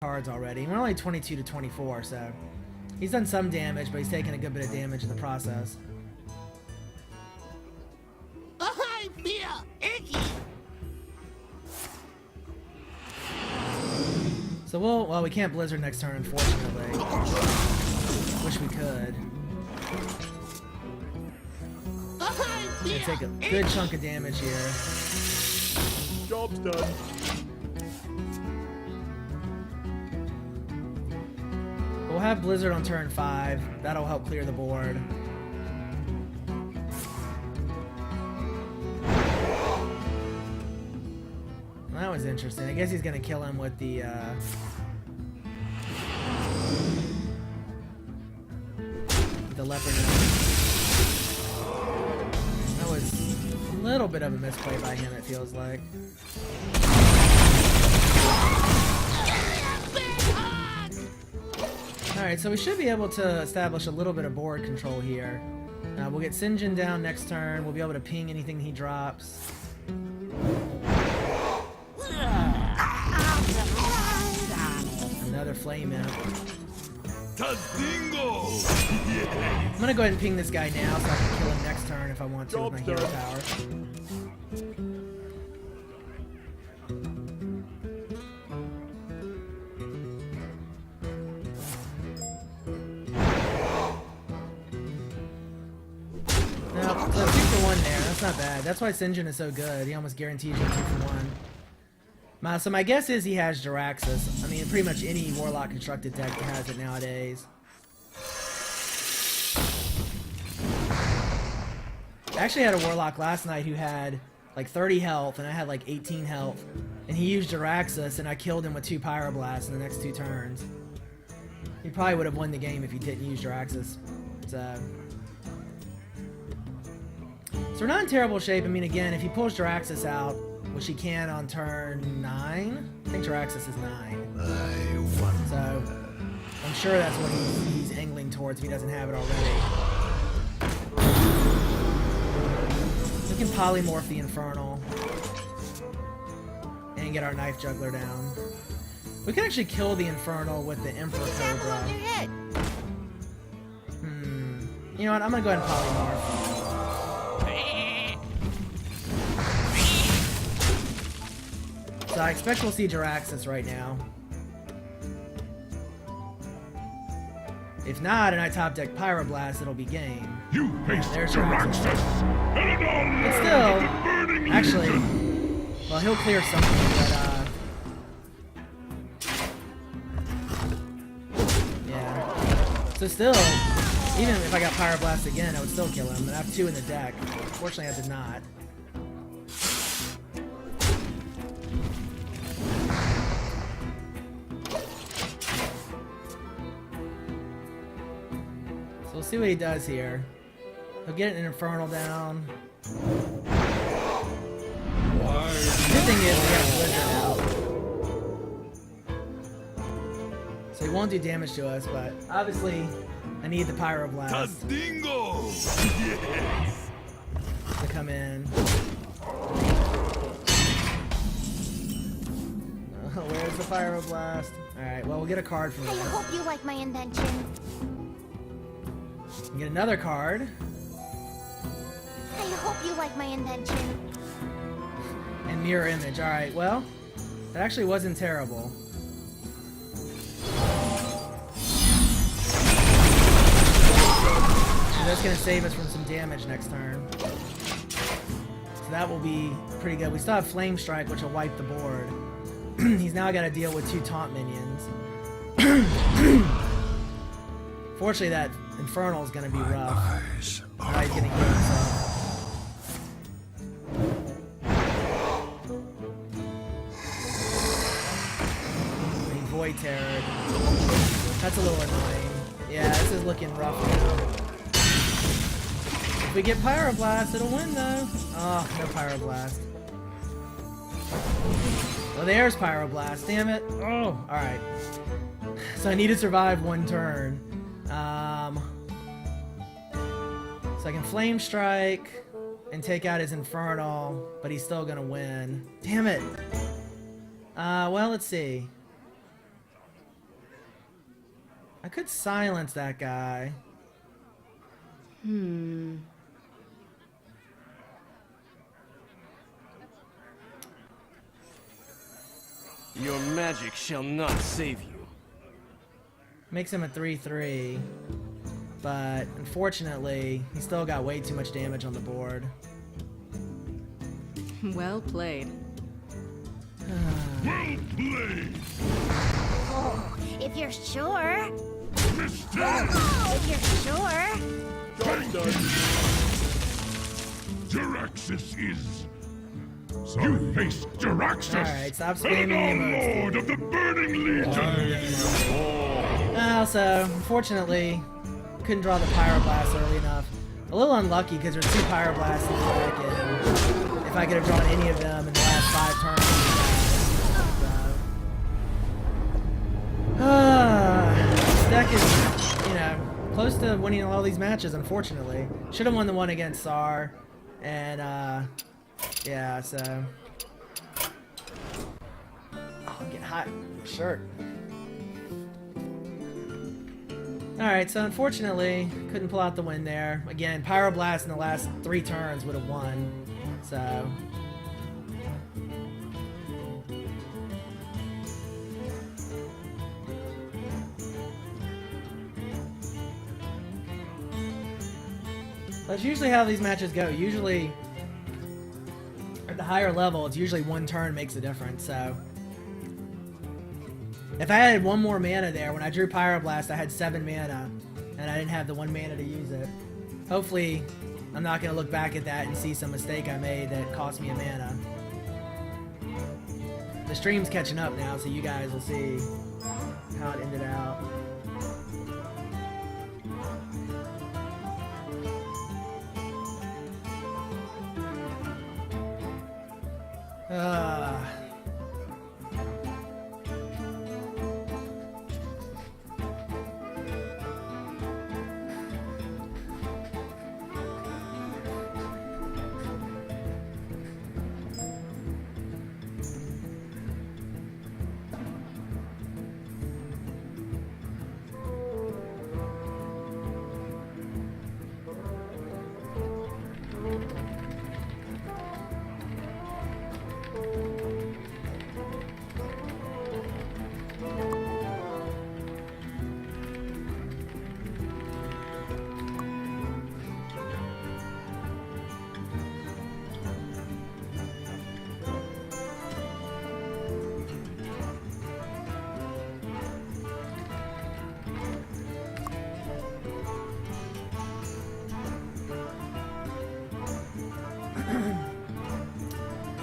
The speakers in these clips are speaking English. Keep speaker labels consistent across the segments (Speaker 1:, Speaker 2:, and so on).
Speaker 1: cards already. We're only 22 to 24, so he's done some damage, but he's taken a good bit of damage in the process.
Speaker 2: I feel icky.
Speaker 1: So well, we can't Blizzard next turn, unfortunately. Wish we could. Gonna take a good chunk of damage here.
Speaker 3: Job's done.
Speaker 1: We'll have Blizzard on turn 5. That'll help clear the board. Well, that was interesting. I guess he's gonna kill him with the leopard. That was a little bit of a misplay by him, it feels like. Alright, so we should be able to establish a little bit of board control here. We'll get Sinjin down next turn. We'll be able to ping anything he drops. Another flame imp. I'm gonna go ahead and ping this guy now so I can kill him next turn if I want to with my hero power. No, so 2 for 1 there. That's not bad. That's why Sinjin is so good. He almost guarantees you 2 for 1. So my guess is he has Jiraxis. I mean, pretty much any Warlock constructed deck has it nowadays. I actually had a Warlock last night who had like 30 health, and I had like 18 health. And he used Jiraxis, and I killed him with 2 Pyroblasts in the next 2 turns. He probably would have won the game if he didn't use Jiraxis. So we're not in terrible shape. I mean, again, if he pulls Jiraxis out, which he can on turn 9. I think Jiraxis is 9. So I'm sure that's what he's angling towards if he doesn't have it already. We can polymorph the Infernal and get our Knife Juggler down. We can actually kill the Infernal with the Emperor Cobra. You know what? I'm gonna go ahead and polymorph. So I expect we'll see Jiraxis right now. If not, and I top deck Pyroblast, it'll be game.
Speaker 4: You face
Speaker 1: There's
Speaker 4: Jiraxis.
Speaker 1: But still, actually, well, he'll clear something, but yeah. So still, even if I got Pyroblast again, I would still kill him. And I have 2 in the deck. Fortunately, I did not. We'll see what he does here. He'll get an Infernal down. Good thing is we have Blizzard out. So he won't do damage to us, but obviously I need the Pyroblast
Speaker 4: Yes.
Speaker 1: to come in. Where's the Pyroblast? Alright, well, we'll get a card from
Speaker 5: I
Speaker 1: that.
Speaker 5: hope you like my invention.
Speaker 1: Get another card.
Speaker 5: I hope you like my invention.
Speaker 1: And Mirror Image. Alright, well, that actually wasn't terrible. So that's going to save us from some damage next turn. So that will be pretty good. We still have Flame Strike, which will wipe the board. He's now got to deal with 2 taunt minions. Fortunately, that Infernal is going to be rough. Now he's going to get himself. Void Terror. That's a little annoying. Yeah, this is looking rough now. If we get Pyroblast, it'll win though. Oh, no Pyroblast. Well, there's Pyroblast. Damn it. Oh, alright. So I need to survive 1 turn. So I can Flame Strike and take out his Infernal, but he's still gonna win. Damn it. Well, let's see. I could silence that guy.
Speaker 4: Your magic shall not save you.
Speaker 1: Makes him a 3/3. But unfortunately, he still got way too much damage on the board.
Speaker 6: Well played.
Speaker 3: Well played!
Speaker 5: Oh, if you're sure.
Speaker 3: Mister!
Speaker 5: If you're sure.
Speaker 3: Job done. Jaraxxus is... You face Jaraxxus!
Speaker 1: Alright, stop spamming the emotes.
Speaker 3: Lord of the Burning Legion!
Speaker 1: Also, unfortunately, couldn't draw the Pyroblast early enough. A little unlucky because there's 2 Pyroblasts in the deck, and if I could have drawn any of them in the last 5 turns, this deck is, you know, close to winning all these matches, unfortunately. Should have won the one against Sar, and, yeah, so... Oh, I'm getting hot in the shirt. Alright, so unfortunately, couldn't pull out the win there. Again, Pyroblast in the last 3 turns would have won, so... That's usually how these matches go. Usually, at the higher level, it's usually 1 turn makes a difference, so... If I had 1 more mana there, when I drew Pyroblast, I had 7 mana, and I didn't have the 1 mana to use it. Hopefully, I'm not going to look back at that and see some mistake I made that cost me a mana. The stream's catching up now, so you guys will see how it ended out.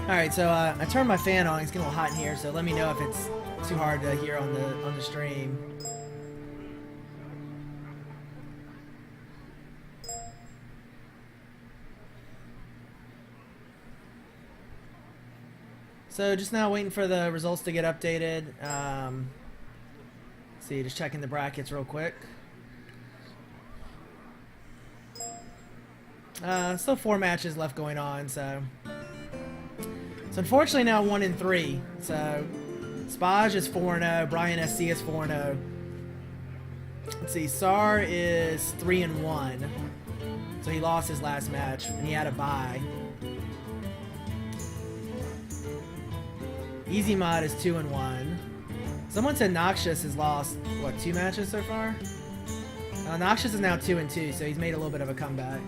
Speaker 1: Alright, so I turned my fan on. It's getting a little hot in here, so let me know if it's too hard to hear on the stream. So just now waiting for the results to get updated. See, just checking the brackets real quick. Still 4 matches left going on, so unfortunately now 1 in 3. So Spaj is 4-0, Brian SC is 4-0. Let's see, Sar is 3-1. So he lost his last match and he had a bye. Easy Mod is 2-1. Someone said Noxious has lost, what, 2 matches so far? Noxious is now 2-2, so he's made a little bit of a comeback.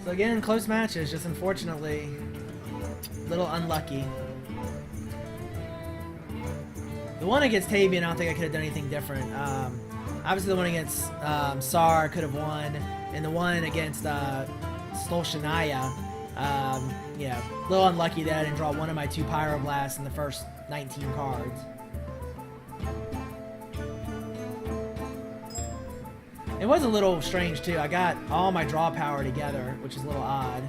Speaker 1: So again, close matches, just unfortunately a little unlucky. The one against Tabian, I don't think I could have done anything different. Obviously the one against Sar could have won, and the one against Stolshanaya, yeah, a little unlucky that I didn't draw one of my 2 Pyroblasts in the first 19 cards. It was a little strange too. I got all my draw power together, which is a little odd.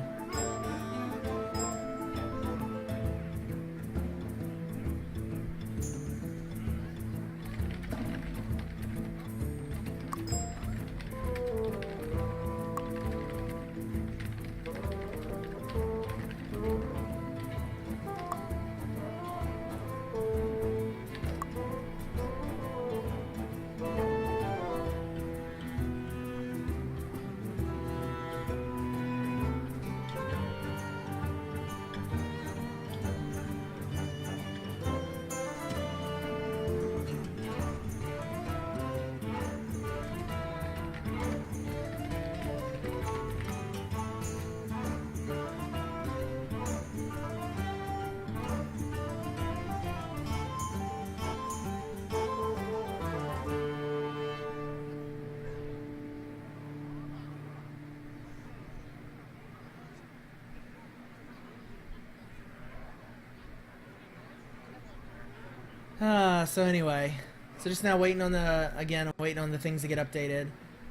Speaker 1: So anyway, so just now waiting on the, again, I'm waiting on the things to get updated,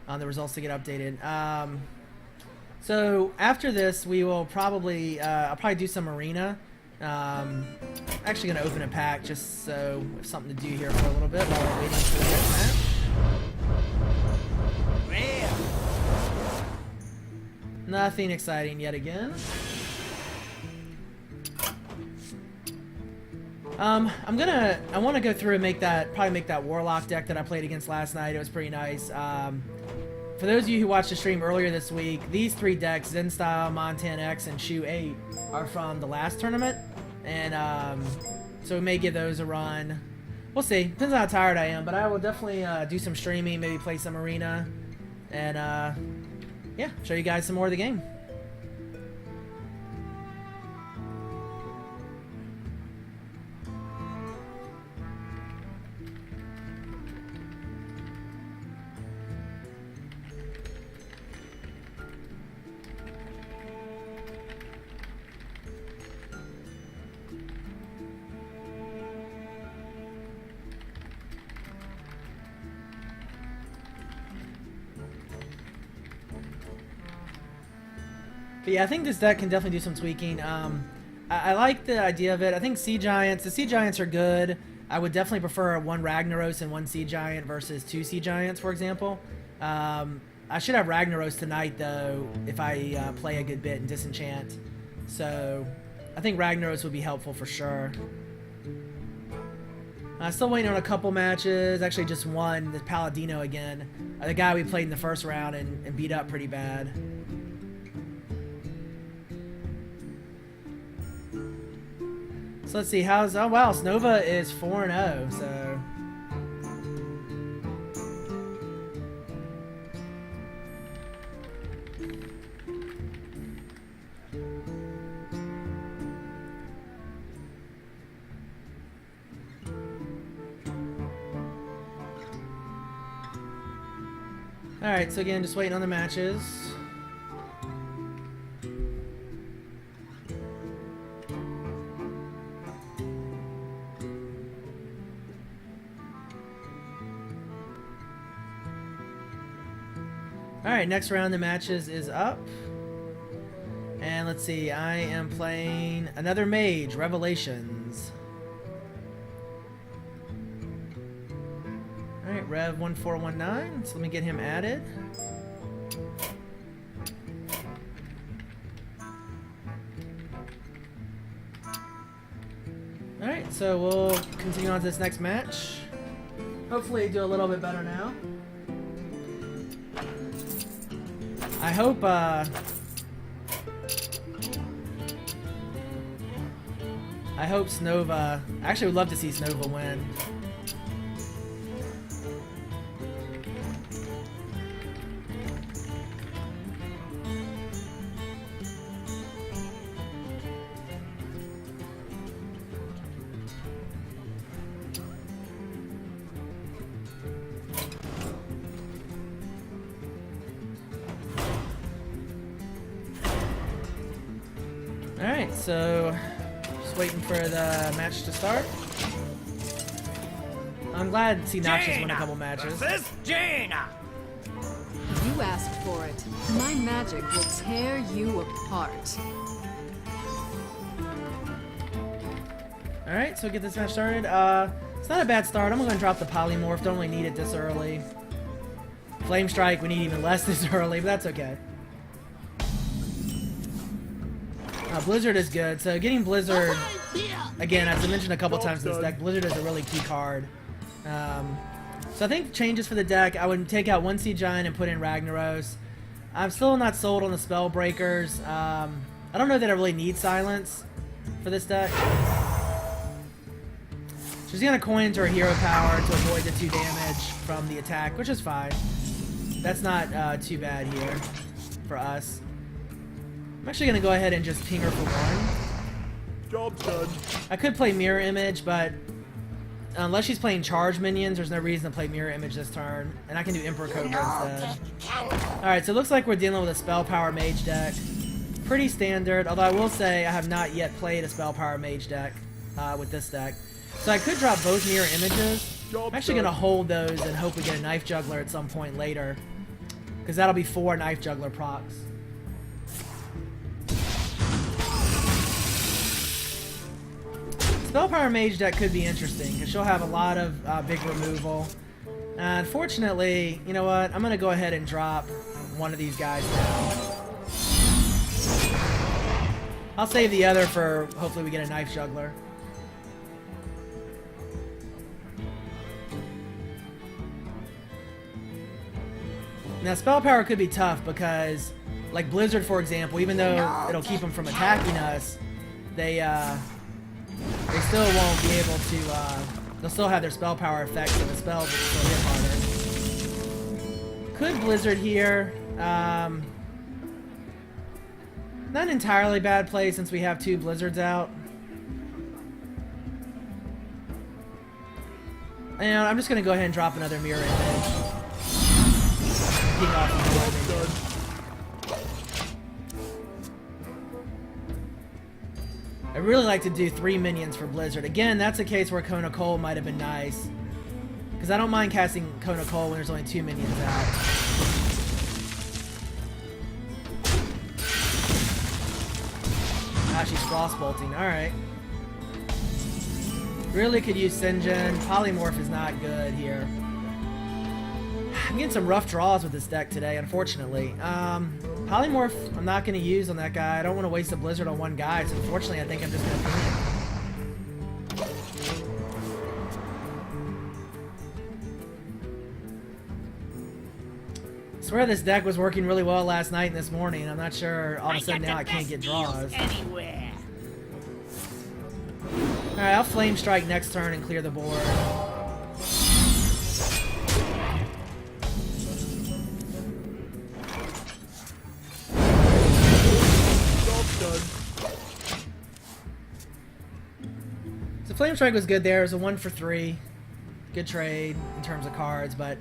Speaker 1: on the results to get updated. So after this, we will probably, I'll probably do some arena. Actually gonna open a pack just so we have something to do here for a little bit while we're waiting for the next match. Nothing exciting yet again. I want to go through and probably make that Warlock deck that I played against last night. It was pretty nice. For those of you who watched the stream earlier this week, these 3 decks, Zen Style, Montan X, and Shu 8, are from the last tournament. And so we may give those a run. We'll see. Depends on how tired I am, but I will definitely do some streaming, maybe play some arena, and yeah, show you guys some more of the game. But yeah, I think this deck can definitely do some tweaking. I like the idea of it. I think Sea Giants, the Sea Giants are good. I would definitely prefer 1 Ragnaros and 1 Sea Giant versus 2 Sea Giants, for example. I should have Ragnaros tonight, though, if I play a good bit and disenchant. So I think Ragnaros would be helpful for sure. Still waiting on a couple matches. Actually, just one, the Paladino again. The guy we played in the first round and beat up pretty bad. So let's see, oh wow, Snova is 4-0, so. Alright, so again, just waiting on the matches. Alright, next round of matches is up. And let's see, I am playing another mage, Revelations. Alright, Rev 1419, so let me get him added. Alright, so we'll continue on to this next match. Hopefully do a little bit better now. I hope, I hope Snova... I actually would love to see Snova win. Alright, so just waiting for the match to start. I'm glad to see Noxious win a couple matches.
Speaker 4: This Jaina.
Speaker 6: You asked for it. My magic will tear you apart.
Speaker 1: Alright, so get this match started. It's not a bad start. I'm going to drop the Polymorph. Don't really need it this early. Flame Strike, we need even less this early, but that's okay. Blizzard is good, so getting Blizzard, again, as I mentioned a couple times in this deck, Blizzard is a really key card. So I think changes for the deck, I would take out 1 Sea Giant and put in Ragnaros. I'm still not sold on the Spell Breakers. I don't know that I really need Silence for this deck. She's going to coin into her hero power to avoid the 2 damage from the attack, which is fine. That's not too bad here for us. I'm actually going to go ahead and just ping her for 1.
Speaker 3: Job's done.
Speaker 1: I could play Mirror Image, but unless she's playing charge minions, there's no reason to play Mirror Image this turn. And I can do Emperor Cobra instead. Alright, so it looks like we're dealing with a Spell Power Mage deck. Pretty standard, although I will say I have not yet played a Spell Power Mage deck with this deck. So I could drop both mirror images. I'm actually going to hold those and hope we get a knife juggler at some point later. Because that'll be 4 knife juggler procs. Spell Power Mage deck could be interesting because she'll have a lot of big removal. Unfortunately, you know what? I'm going to go ahead and drop one of these guys now. I'll save the other for hopefully we get a knife juggler. Now Spell Power could be tough because, like Blizzard for example, even though it'll keep them from attacking us, they still won't be able to, they'll still have their Spell Power effects and the spells will still hit harder. Could Blizzard here, not an entirely bad play since we have 2 Blizzards out. And I'm just going to go ahead and drop another mirror image. Ping off the board. I really like to do 3 minions for Blizzard. Again, that's a case where Kona Cole might have been nice. Because I don't mind casting Kona Cole when there's only 2 minions out. Ah, she's frostbolting. Alright. Really could use Sinjin. Polymorph is not good here. I'm getting some rough draws with this deck today, unfortunately. Polymorph, I'm not going to use on that guy. I don't want to waste a Blizzard on one guy, so unfortunately I think I'm just going to ping him. I swear this deck was working really well last night and this morning. I'm not sure all of a sudden now I can't get draws.
Speaker 2: Anywhere.
Speaker 1: Alright, I'll Flame Strike next turn and clear the board. So Flame Strike was good there. It was a 1 for 3. Good trade in terms of cards, but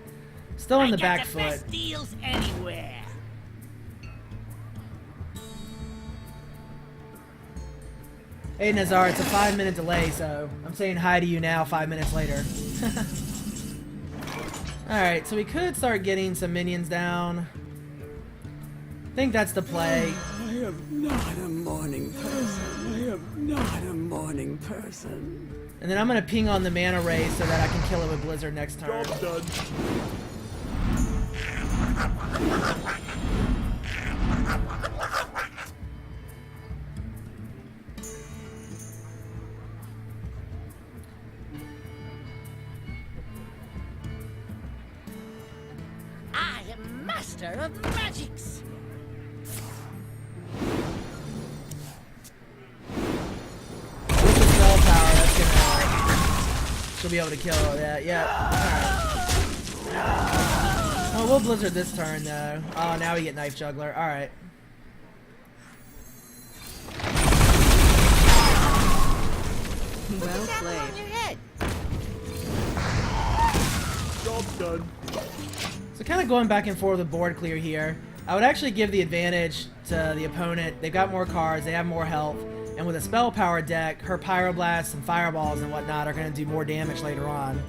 Speaker 1: still on the back foot.
Speaker 2: Best deals anywhere.
Speaker 1: Hey Nazar, it's a 5-minute delay, so I'm saying hi to you now 5 minutes later. Alright, so we could start getting some minions down. I think that's the play.
Speaker 7: I am not a morning person. I am not a morning person.
Speaker 1: And then I'm going to ping on the mana ray so that I can kill it with Blizzard next turn.
Speaker 3: Job done.
Speaker 2: I am master of magics.
Speaker 1: With the spell power, that's gonna... She'll be able to kill that. Yeah. Alright. Oh, we'll Blizzard this turn, though. Oh, now we get Knife Juggler. Alright.
Speaker 6: Well played.
Speaker 3: Job done.
Speaker 1: So kind of going back and forth with board clear here. I would actually give the advantage to the opponent. They've got more cards, they have more health, and with a spell power deck, her Pyroblasts and Fireballs and whatnot are going to do more damage later on.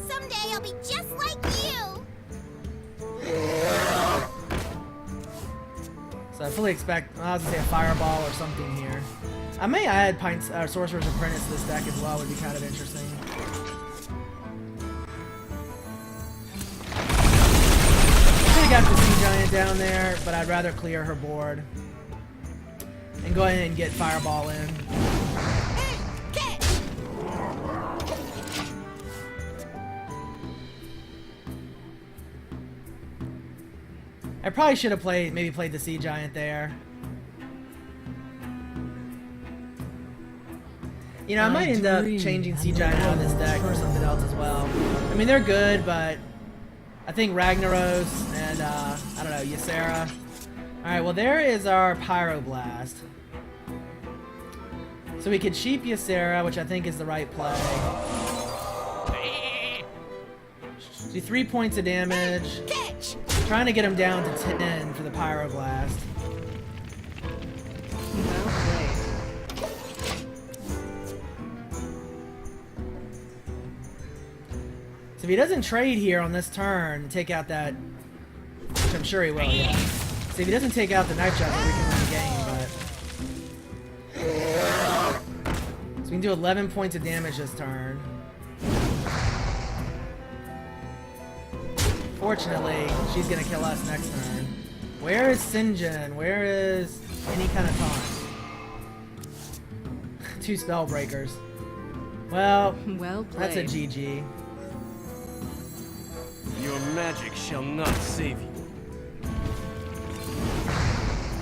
Speaker 5: Someday I'll be just like you.
Speaker 1: So I fully expect, I was going to say a Fireball or something here. I may add Sorcerer's Apprentice to this deck as well, would be kind of interesting. I got the Sea Giant down there, but I'd rather clear her board. And go ahead and get Fireball in. I probably should have maybe played the Sea Giant there. You know, I might end up changing Sea Giant out of this deck for something else as well. I mean, they're good, but I think Ragnaros and, I don't know, Ysera. Alright, well there is our Pyroblast. So we could sheep Ysera, which I think is the right play. Do 3 points of damage. Trying to get him down to 10 for the Pyroblast. So if he doesn't trade here on this turn, take out that, which I'm sure he will, yeah. So if he doesn't take out the knife juggler, we can win the game, but... So we can do 11 points of damage this turn. Fortunately, she's gonna kill us next turn. Where is Sinjin? Where is any kind of taunt? 2 spell breakers. Well,
Speaker 6: Well played.
Speaker 1: that's a GG.
Speaker 4: Your magic shall not save you.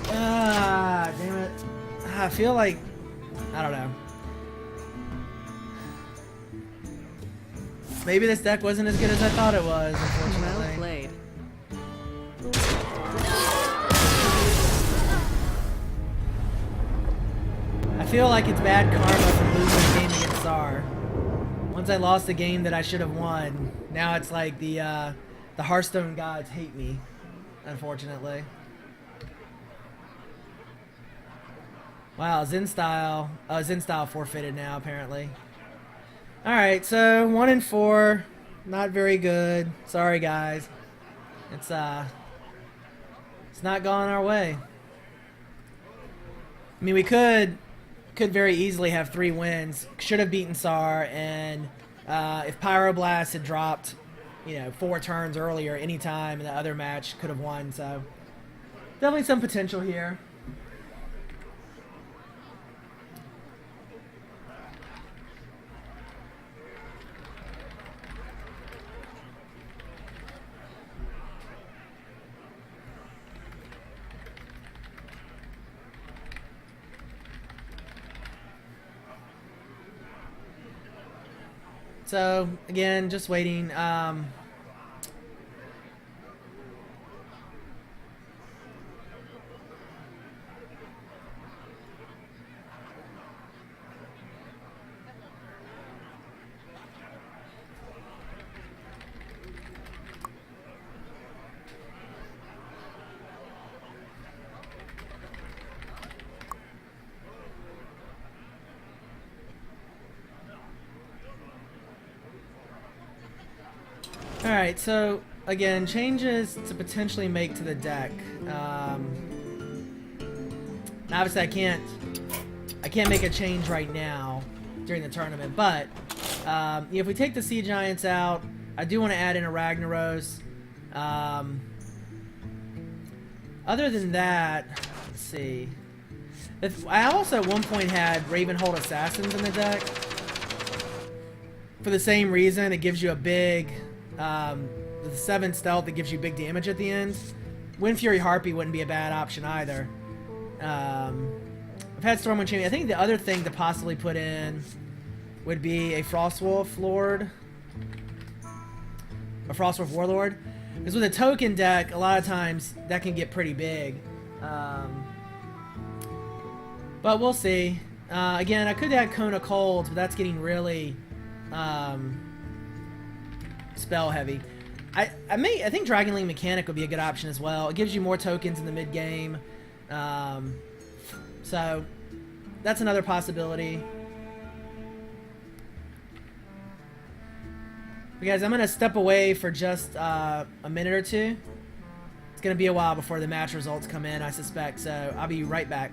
Speaker 1: Ah, damn it. I feel like, I don't know. Maybe this deck wasn't as good as I thought it was, unfortunately.
Speaker 6: Well played.
Speaker 1: I feel like it's bad karma for losing the game against Tsar. Once I lost the game that I should have won, now it's like the Hearthstone gods hate me, unfortunately. Wow, Zen Style forfeited now, apparently. Alright, so 1 and 4. Not very good. Sorry, guys. It's not going our way. I mean, we could very easily have 3 wins. Should have beaten Tsar, and if Pyroblast had dropped, 4 turns earlier, anytime in the other match, could have won. So definitely some potential here. So, again, just waiting. Alright, so again, changes to potentially make to the deck. Obviously I can't make a change right now during the tournament, but if we take the Sea Giants out, I do want to add in a Ragnaros. Other than that, let's see. I also at one point had Ravenhold Assassins in the deck. For the same reason, it gives you a big... the 7 stealth that gives you big damage at the end. Wind Fury Harpy wouldn't be a bad option either. I've had Stormwind Champion. I think the other thing to possibly put in would be a Frostwolf Lord. A Frostwolf Warlord. Because with a token deck, a lot of times that can get pretty big. But we'll see. Again, I could add Kona Cold, but that's getting really... spell heavy. I think Dragonlink Mechanic would be a good option as well. It gives you more tokens in the mid game, so that's another possibility. But guys, I'm gonna step away for just a minute or two. It's gonna be a while before the match results come in, I suspect. So I'll be right back.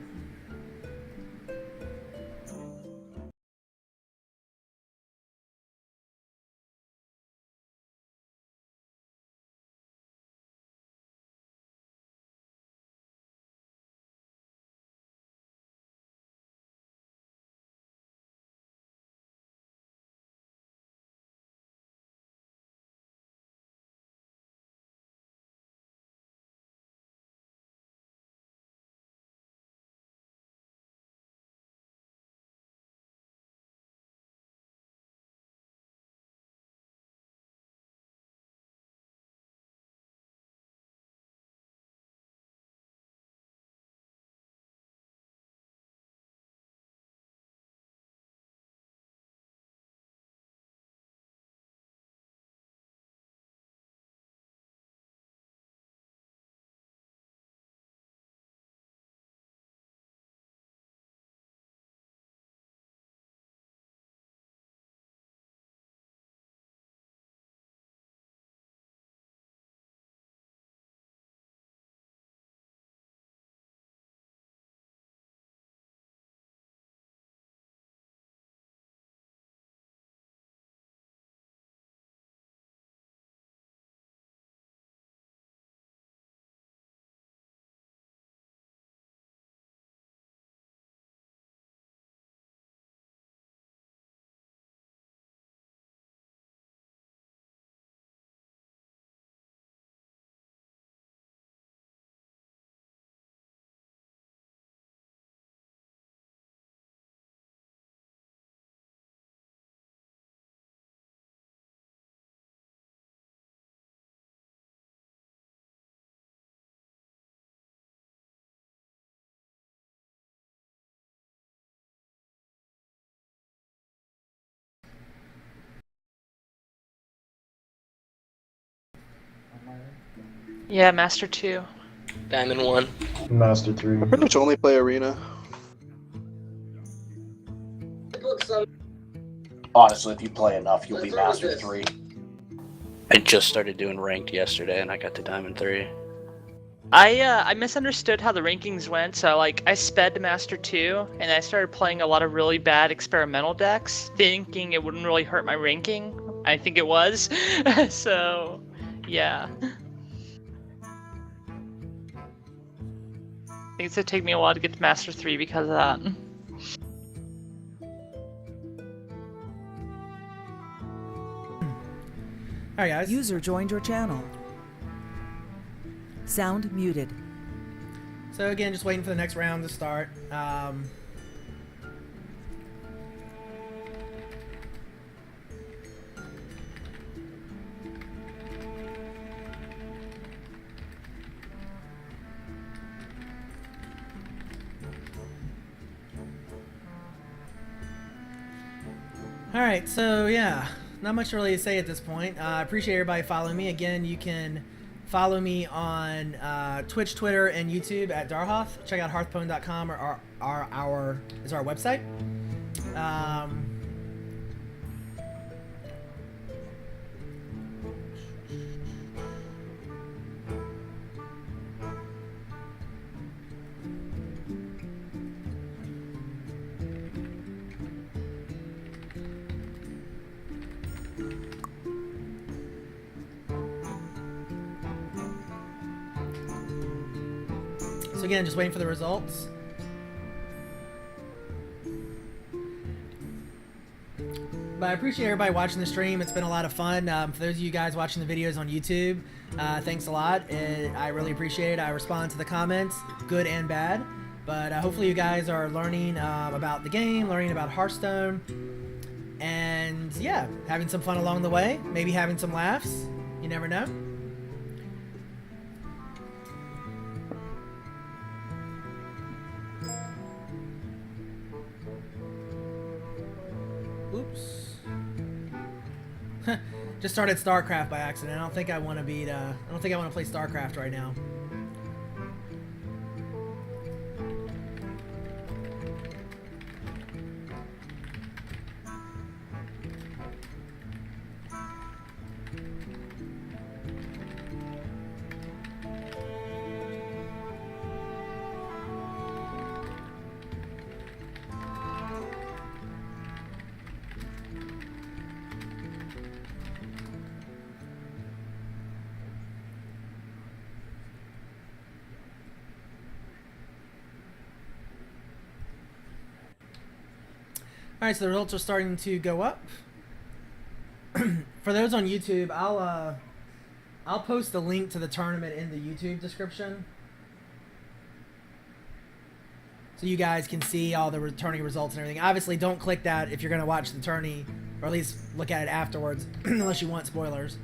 Speaker 8: Yeah, Master 2.
Speaker 9: Diamond 1.
Speaker 3: Master 3.
Speaker 10: I pretty much only play Arena.
Speaker 11: Honestly, if you play enough, you'll be Master 3.
Speaker 9: I just started doing ranked yesterday and I got to Diamond 3.
Speaker 8: I misunderstood how the rankings went, so like I sped to Master 2 and I started playing a lot of really bad experimental decks, thinking it wouldn't really hurt my ranking. I think it was. So, yeah. I think it's gonna take me a while to get to Master 3 because of that.
Speaker 1: Alright guys.
Speaker 12: User joined your channel. Sound muted.
Speaker 1: So again, just waiting for the next round to start. Alright, so yeah, not much really to say at this point. I appreciate everybody following me. Again, you can follow me on Twitch, Twitter, and YouTube at Darhoth. Check out hearthstone.com or our website. So again, just waiting for the results. But I appreciate everybody watching the stream. It's been a lot of fun. For those of you guys watching the videos on YouTube, thanks a lot. I really appreciate it. I respond to the comments, good and bad. But hopefully you guys are learning about the game, learning about Hearthstone, and yeah, having some fun along the way. Maybe having some laughs. You never know. Oops. Just started StarCraft by accident. I don't think I want to beat. I don't think I want to play StarCraft right now. Alright, so the results are starting to go up. For those on YouTube, I'll post a link to the tournament in the YouTube description, so you guys can see all the tourney results and everything. Obviously, don't click that if you're going to watch the tourney, or at least look at it afterwards, unless you want spoilers.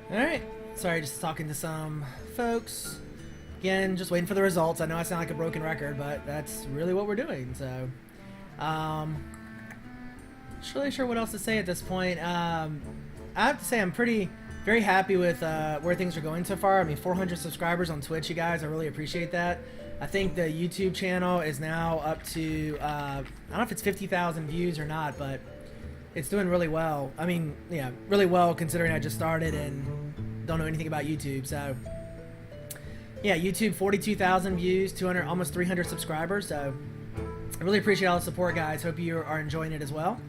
Speaker 1: Alright, sorry, just talking to some folks. Again, just waiting for the results. I know I sound like a broken record, but that's really what we're doing, so. Not really sure what else to say at this point. I have to say I'm very happy with where things are going so far. I mean, 400 subscribers on Twitch, you guys. I really appreciate that. I think the YouTube channel is now up to, I don't know if it's 50,000 views or not, but it's doing really well. I mean, yeah, really well considering I just started and don't know anything about YouTube. So, yeah, YouTube 42,000 views, almost 300 subscribers. So, I really appreciate all the support, guys. Hope you are enjoying it as well.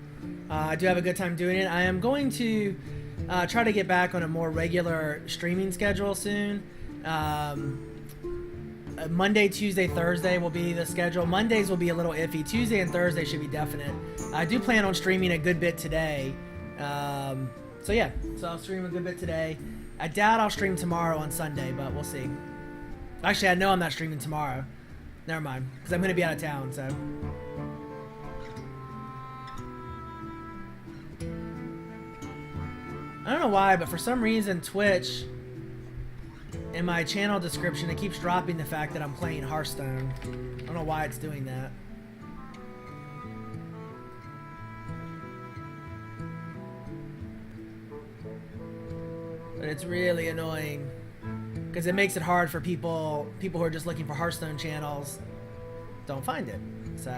Speaker 1: I do have a good time doing it. I am going to try to get back on a more regular streaming schedule soon. Monday, Tuesday, Thursday will be the schedule. Mondays will be a little iffy. Tuesday and Thursday should be definite. I do plan on streaming a good bit today. So yeah, so I'll stream a good bit today. I doubt I'll stream tomorrow on Sunday, but we'll see. Actually, I know I'm not streaming tomorrow. Never mind, because I'm going to be out of town, so. I don't know why, but for some reason Twitch, in my channel description, it keeps dropping the fact that I'm playing Hearthstone. I don't know why it's doing that. But it's really annoying because it makes it hard for people who are just looking for Hearthstone channels don't find it. So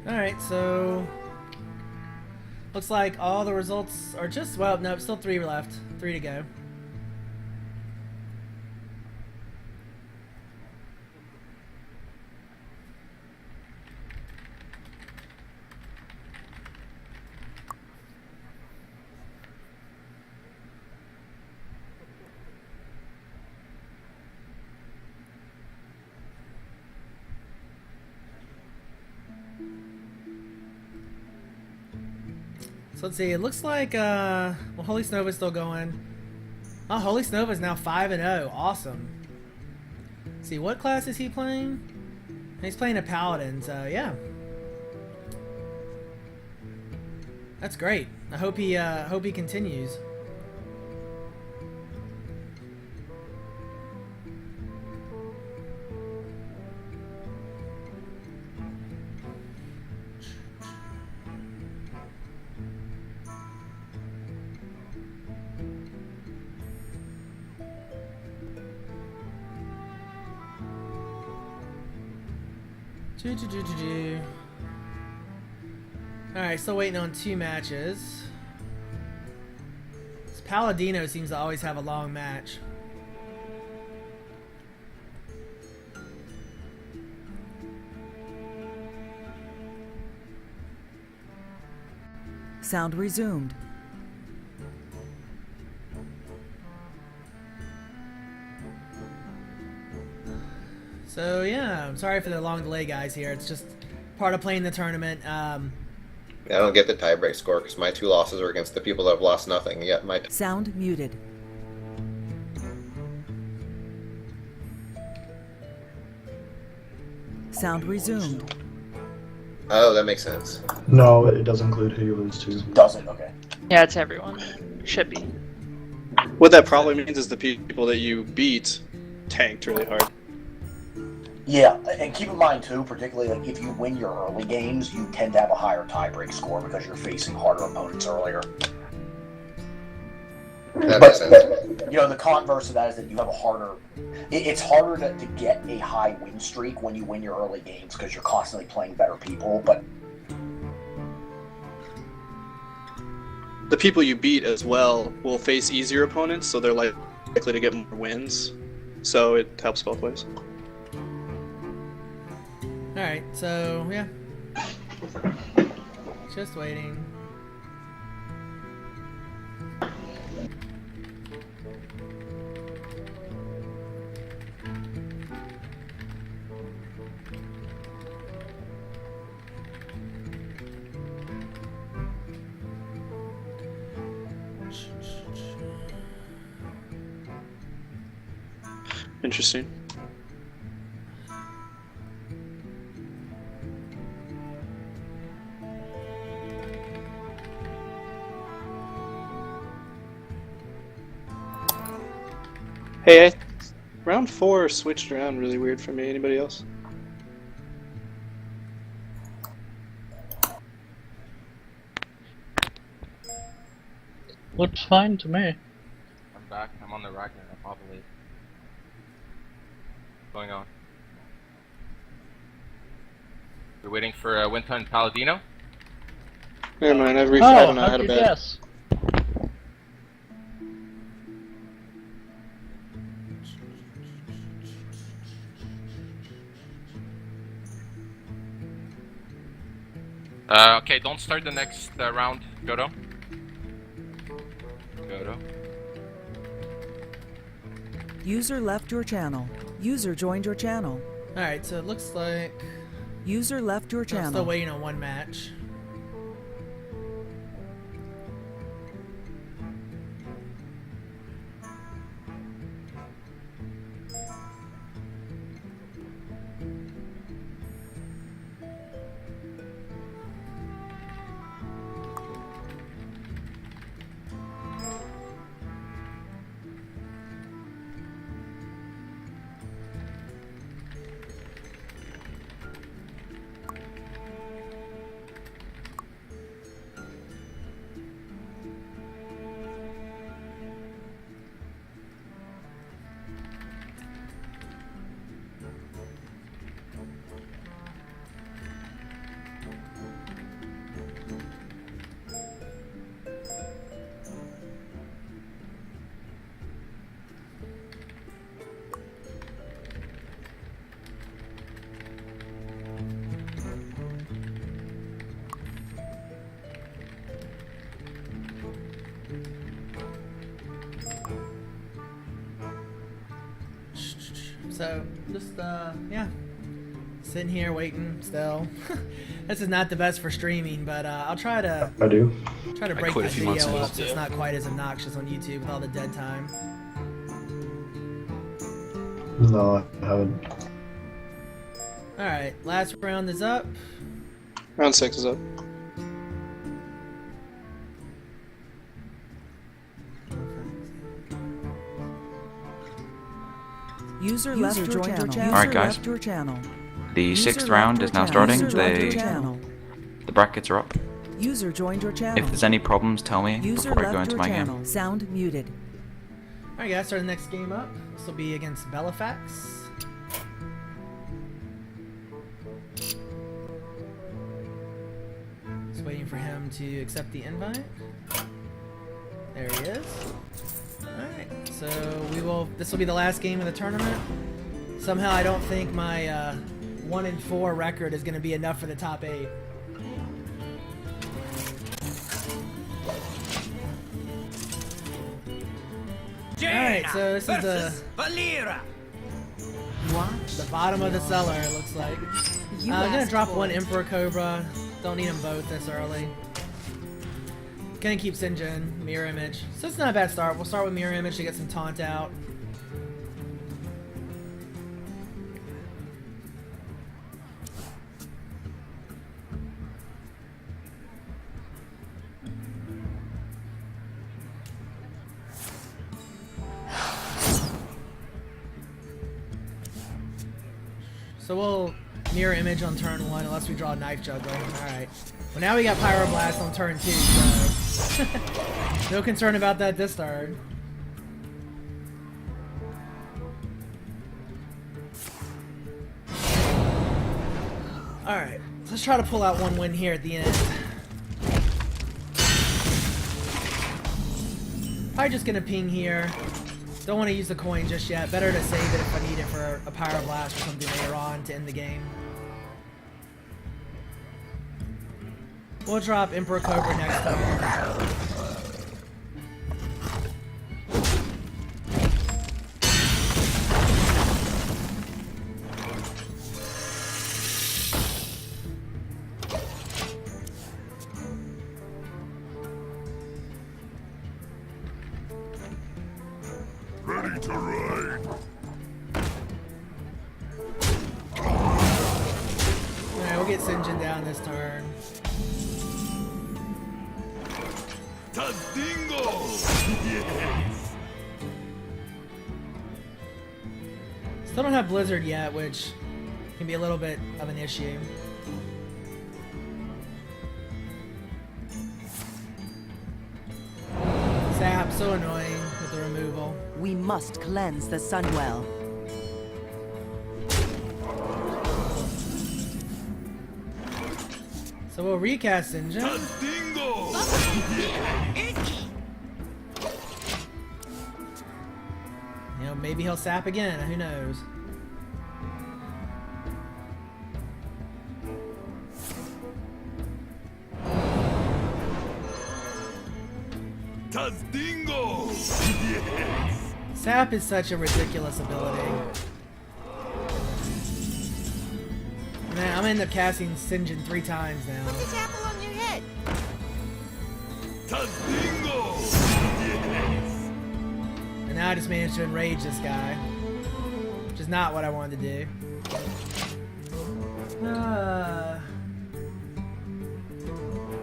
Speaker 1: alright, so looks like all the results are just, well, no, still 3 left. 3 to go. So let's see, it looks like, well, Holy Snova's still going. Oh, Holy Snova's now 5-0. Awesome. Let's see, what class is he playing? He's playing a Paladin, so yeah. That's great. I hope he continues. Alright, still waiting on 2 matches. This Paladino seems to always have a long match.
Speaker 12: Sound resumed.
Speaker 1: So yeah, I'm sorry for the long delay, guys. Here, it's just part of playing the tournament.
Speaker 10: I don't get the tiebreak score because my 2 losses are against the people that have lost nothing. Yet my
Speaker 12: Sound muted. Sound resumed.
Speaker 10: Oh, that makes sense.
Speaker 3: No, it does include who you lose to.
Speaker 11: Does it? Okay.
Speaker 8: Yeah, it's everyone. Should be.
Speaker 13: What that probably means is the people that you beat tanked really hard.
Speaker 11: Yeah, and keep in mind too, particularly like if you win your early games, you tend to have a higher tiebreak score because you're facing harder opponents earlier.
Speaker 10: That makes sense.
Speaker 11: You know, the converse of that is that you have a harder. It's harder to get a high win streak when you win your early games because you're constantly playing better people. But
Speaker 13: The people you beat as well will face easier opponents, so they're likely to get more wins. So it helps both ways.
Speaker 1: Alright, so yeah. Just waiting.
Speaker 13: Interesting. Hey, round 4 switched around really weird for me. Anybody else?
Speaker 14: Looks fine to me.
Speaker 15: I'm back. I'm on the rack now, probably. What's going on? We're waiting for Winton Paladino.
Speaker 13: Never mind, I've refilled and I had a bed.
Speaker 14: Guess?
Speaker 15: Okay, don't start the next round. Godo. Godo.
Speaker 12: User left your channel. User joined your channel.
Speaker 1: Alright, so it looks like
Speaker 12: User left your
Speaker 1: I'm
Speaker 12: channel.
Speaker 1: still waiting on one match. So, just, yeah. Sitting here waiting still. This is not the best for streaming, but I'll try to
Speaker 3: I do.
Speaker 1: try to break this video up so it's not quite as obnoxious on YouTube with all the dead time.
Speaker 3: No, I haven't.
Speaker 1: Alright, last round is up.
Speaker 13: Round 6 is up.
Speaker 12: User left your channel.
Speaker 16: Alright guys,
Speaker 12: Left your channel.
Speaker 16: the
Speaker 12: User
Speaker 16: 6th
Speaker 12: left
Speaker 16: round
Speaker 12: your
Speaker 16: is now
Speaker 12: channel.
Speaker 16: starting.
Speaker 12: User left your channel.
Speaker 16: The brackets are up.
Speaker 12: User joined your channel.
Speaker 16: If there's any problems, tell me
Speaker 12: User
Speaker 16: before I go
Speaker 12: left
Speaker 16: into
Speaker 12: your
Speaker 16: my
Speaker 12: channel.
Speaker 16: game.
Speaker 12: Sound muted.
Speaker 1: Alright guys, start the next game up. This will be against Bellafax. Just waiting for him to accept the invite. There he is. Alright, so this will be the last game of the tournament. Somehow I don't think my 1-4 record is going to be enough for the top 8. Alright, so this is the bottom of the cellar, it looks like. I'm gonna drop one Emperor Cobra. Don't need them both this early. Gonna keep Sinjin, Mirror Image. So it's not a bad start. We'll start with Mirror Image to get some taunt out. So we'll Mirror Image on turn 1 unless we draw a Knife Juggler. Alright. Well, now we got Pyroblast on turn 2, so no concern about that this turn. Alright, let's try to pull out one win here at the end. Probably just gonna ping here. Don't want to use the coin just yet. Better to save it if I need it for a Pyroblast or something later on to end the game. We'll drop Emperor Cobra next time.
Speaker 17: Ready to ride.
Speaker 1: Alright, we'll get Sinjin down this turn.
Speaker 17: Yes.
Speaker 1: Still don't have Blizzard yet, which can be a little bit of an issue. Sap, so annoying with the removal.
Speaker 12: We must cleanse the Sunwell.
Speaker 1: So we'll recast Engine. You know, maybe he'll sap again. Who knows?
Speaker 17: Tazdingo! Yes!
Speaker 1: Sap is such a ridiculous ability. Man, I'm end up casting Sinjin 3 times now.
Speaker 2: Put this apple on your head.
Speaker 17: Tazdingo! Yes!
Speaker 1: And now I just managed to enrage this guy. Which is not what I wanted to do.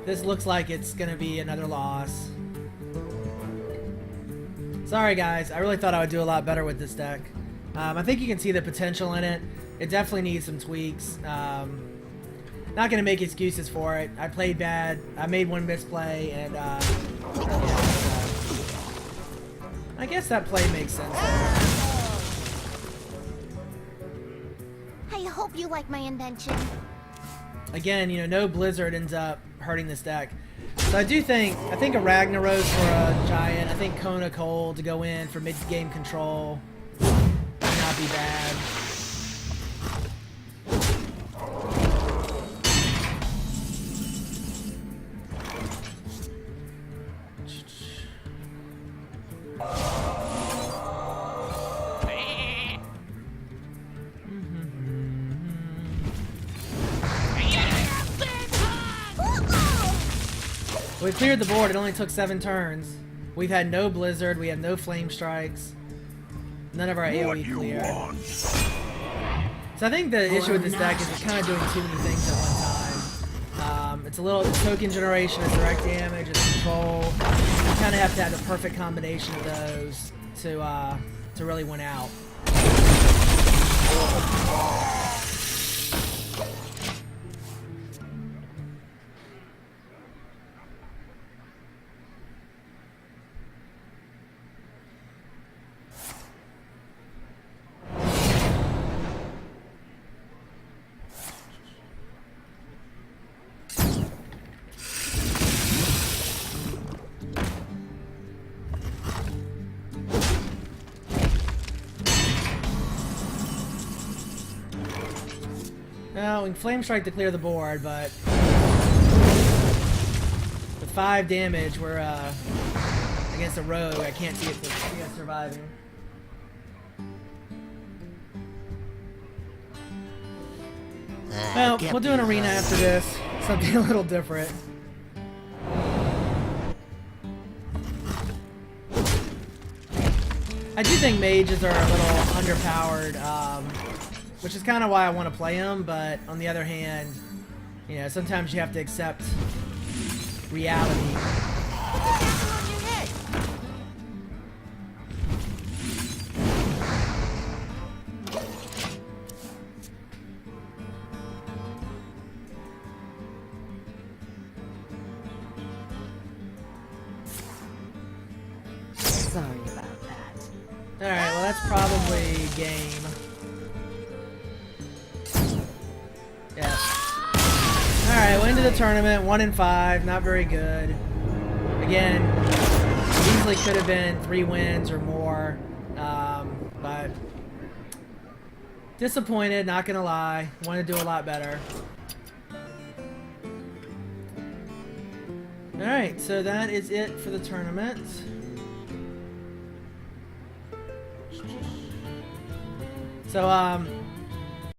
Speaker 1: This looks like it's gonna be another loss. Sorry guys, I really thought I would do a lot better with this deck. I think you can see the potential in it. It definitely needs some tweaks. Not gonna make excuses for it. I played bad. I made one misplay, and yeah, I guess that play makes sense.
Speaker 5: I hope you like my invention.
Speaker 1: Again, you know, no Blizzard ends up hurting this deck. So I think a Ragnaros for a Giant. I think Kona Cole to go in for mid-game control would not be bad. We cleared the board. It only took 7 turns. We've had no Blizzard. We have no Flame Strikes. None of our AoE clear. So I think the issue with this deck is it's kind of doing too many things at one time. It's a little token generation, it's direct damage, it's control. You kind of have to have the perfect combination of those to really win out. Now, we can Flame Strike to clear the board, but the 5 damage, we're against a rogue. I can't see it surviving. Well, we'll do an arena after this. Something a little different. I do think mages are a little underpowered, which is kind of why I want to play them, but on the other hand, you know, sometimes you have to accept reality.
Speaker 2: Sorry about that.
Speaker 1: Alright, well that's probably game. Yeah. Alright, well into the tournament, 1-5, not very good. Again, easily could have been 3 wins or more, but disappointed, not gonna lie. Want to do a lot better. Alright, so that is it for the tournament. So,